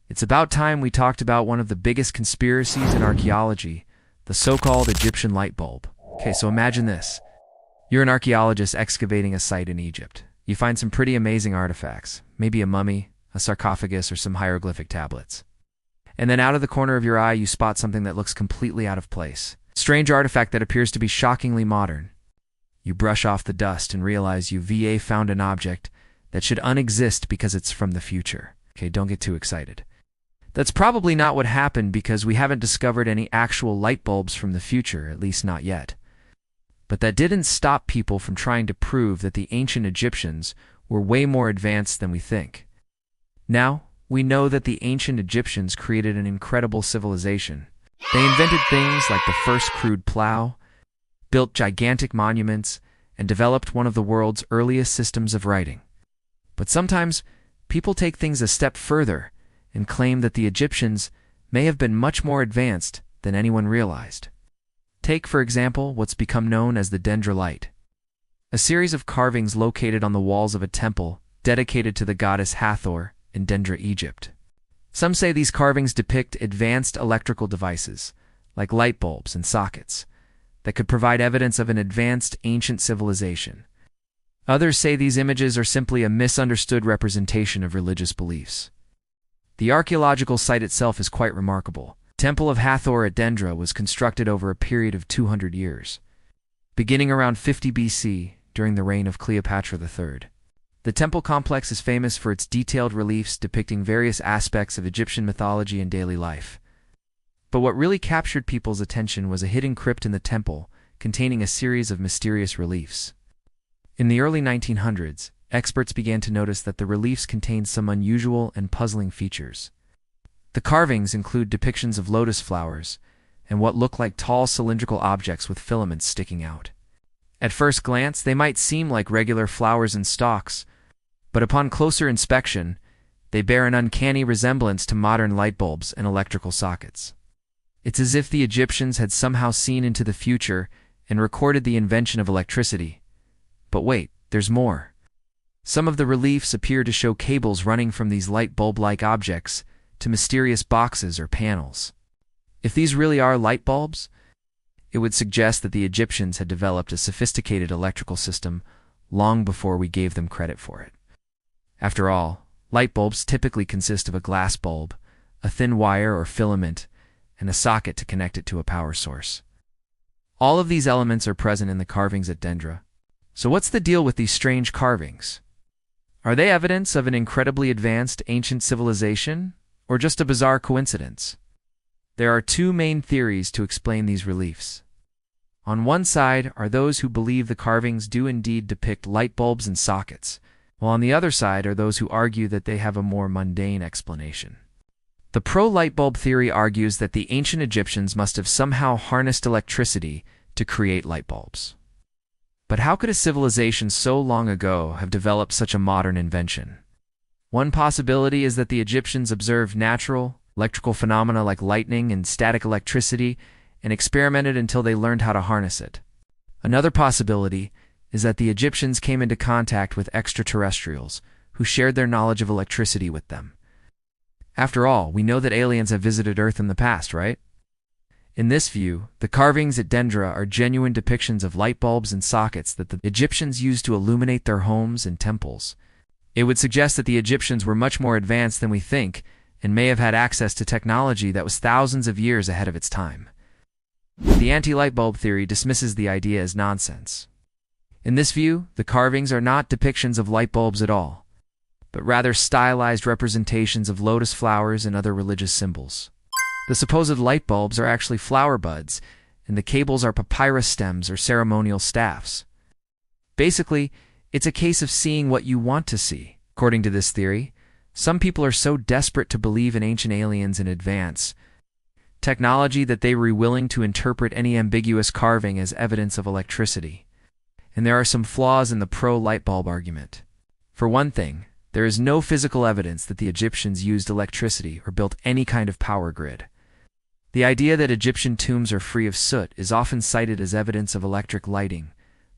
It's about time we talked about one of the biggest conspiracies in archaeology, the so-called Egyptian light bulb. Okay, so imagine this. You're an archaeologist excavating a site in Egypt. You find some pretty amazing artifacts, maybe a mummy, a sarcophagus, or some hieroglyphic tablets. And then out of the corner of your eye, you spot something that looks completely out of place. Strange artifact that appears to be shockingly modern. You brush off the dust and realize you found an object that should unexist because it's from the future. Okay, don't get too excited. That's probably not what happened because we haven't discovered any actual light bulbs from the future, at least not yet. But that didn't stop people from trying to prove that the ancient Egyptians were way more advanced than we think. Now, we know that the ancient Egyptians created an incredible civilization. They invented things like the first crude plow, built gigantic monuments, and developed one of the world's earliest systems of writing. But sometimes, people take things a step further and claim that the Egyptians may have been much more advanced than anyone realized. Take, for example, what's become known as the Dendera Light, a series of carvings located on the walls of a temple dedicated to the goddess Hathor in Dendera, Egypt. Some say these carvings depict advanced electrical devices, like light bulbs and sockets, that could provide evidence of an advanced ancient civilization. Others say these images are simply a misunderstood representation of religious beliefs. The archaeological site itself is quite remarkable. Temple of Hathor at Dendera was constructed over a period of 200 years, beginning around 50 BC during the reign of Cleopatra III. The temple complex is famous for its detailed reliefs depicting various aspects of Egyptian mythology and daily life. But what really captured people's attention was a hidden crypt in the temple containing a series of mysterious reliefs. In the early 1900s, experts began to notice that the reliefs contained some unusual and puzzling features. The carvings include depictions of lotus flowers and what look like tall cylindrical objects with filaments sticking out. At first glance, they might seem like regular flowers and stalks, but upon closer inspection, they bear an uncanny resemblance to modern light bulbs and electrical sockets. It's as if the Egyptians had somehow seen into the future and recorded the invention of electricity. But wait, there's more. Some of the reliefs appear to show cables running from these light bulb-like objects to mysterious boxes or panels. If these really are light bulbs, it would suggest that the Egyptians had developed a sophisticated electrical system long before we gave them credit for it. After all, light bulbs typically consist of a glass bulb, a thin wire or filament, and a socket to connect it to a power source. All of these elements are present in the carvings at Dendera. So what's the deal with these strange carvings? Are they evidence of an incredibly advanced ancient civilization, or just a bizarre coincidence? There are two main theories to explain these reliefs. On one side are those who believe the carvings do indeed depict light bulbs and sockets, while on the other side are those who argue that they have a more mundane explanation. The pro-light bulb theory argues that the ancient Egyptians must have somehow harnessed electricity to create light bulbs. But how could a civilization so long ago have developed such a modern invention? One possibility is that the Egyptians observed natural, electrical phenomena like lightning and static electricity and experimented until they learned how to harness it. Another possibility is that the Egyptians came into contact with extraterrestrials who shared their knowledge of electricity with them. After all, we know that aliens have visited Earth in the past, right? In this view, the carvings at Dendera are genuine depictions of light bulbs and sockets that the Egyptians used to illuminate their homes and temples. It would suggest that the Egyptians were much more advanced than we think and may have had access to technology that was thousands of years ahead of its time. The anti-light bulb theory dismisses the idea as nonsense. In this view, the carvings are not depictions of light bulbs at all, but rather stylized representations of lotus flowers and other religious symbols. The supposed light bulbs are actually flower buds, and the cables are papyrus stems or ceremonial staffs. Basically, it's a case of seeing what you want to see. According to this theory, some people are so desperate to believe in ancient aliens in advance technology that they were willing to interpret any ambiguous carving as evidence of electricity. And there are some flaws in the pro-light bulb argument. For one thing, there is no physical evidence that the Egyptians used electricity or built any kind of power grid. The idea that Egyptian tombs are free of soot is often cited as evidence of electric lighting,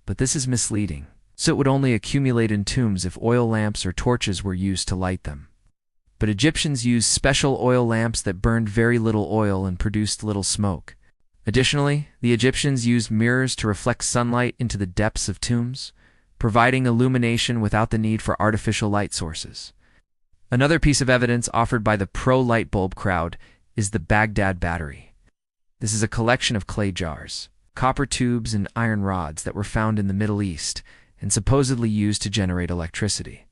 but this is misleading. Soot would only accumulate in tombs if oil lamps or torches were used to light them. but Egyptians used special oil lamps that burned very little oil and produced little smoke. Additionally, the Egyptians used mirrors to reflect sunlight into the depths of tombs, providing illumination without the need for artificial light sources. Another piece of evidence offered by the pro-light bulb crowd is the Baghdad battery. This is a collection of clay jars, copper tubes, and iron rods that were found in the Middle East and supposedly used to generate electricity.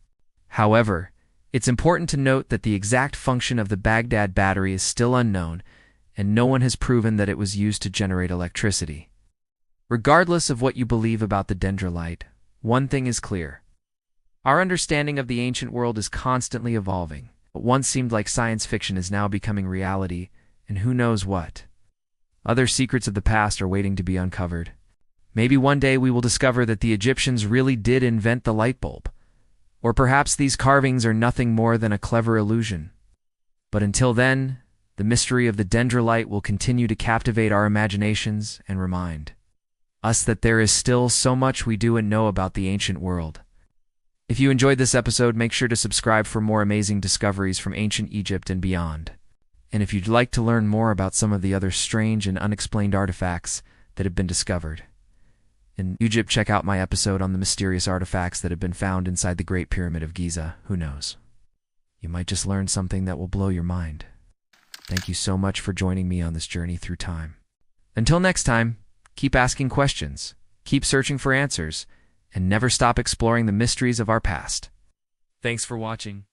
However, it's important to note that the exact function of the Baghdad battery is still unknown, and no one has proven that it was used to generate electricity. Regardless of what you believe about the Dendera Light, one thing is clear. Our understanding of the ancient world is constantly evolving. What once seemed like science fiction is now becoming reality, and who knows what. Other secrets of the past are waiting to be uncovered. Maybe one day we will discover that the Egyptians really did invent the light bulb. Or perhaps these carvings are nothing more than a clever illusion. But until then, the mystery of the Dendera Light will continue to captivate our imaginations and remind us that there is still so much we do and know about the ancient world. If you enjoyed this episode, make sure to subscribe for more amazing discoveries from ancient Egypt and beyond. And if you'd like to learn more about some of the other strange and unexplained artifacts that have been discovered in Egypt, check out my episode on the mysterious artifacts that have been found inside the Great Pyramid of Giza. Who knows? You might just learn something that will blow your mind. Thank you so much for joining me on this journey through time. Until next time, keep asking questions, keep searching for answers, and never stop exploring the mysteries of our past. Thanks for watching.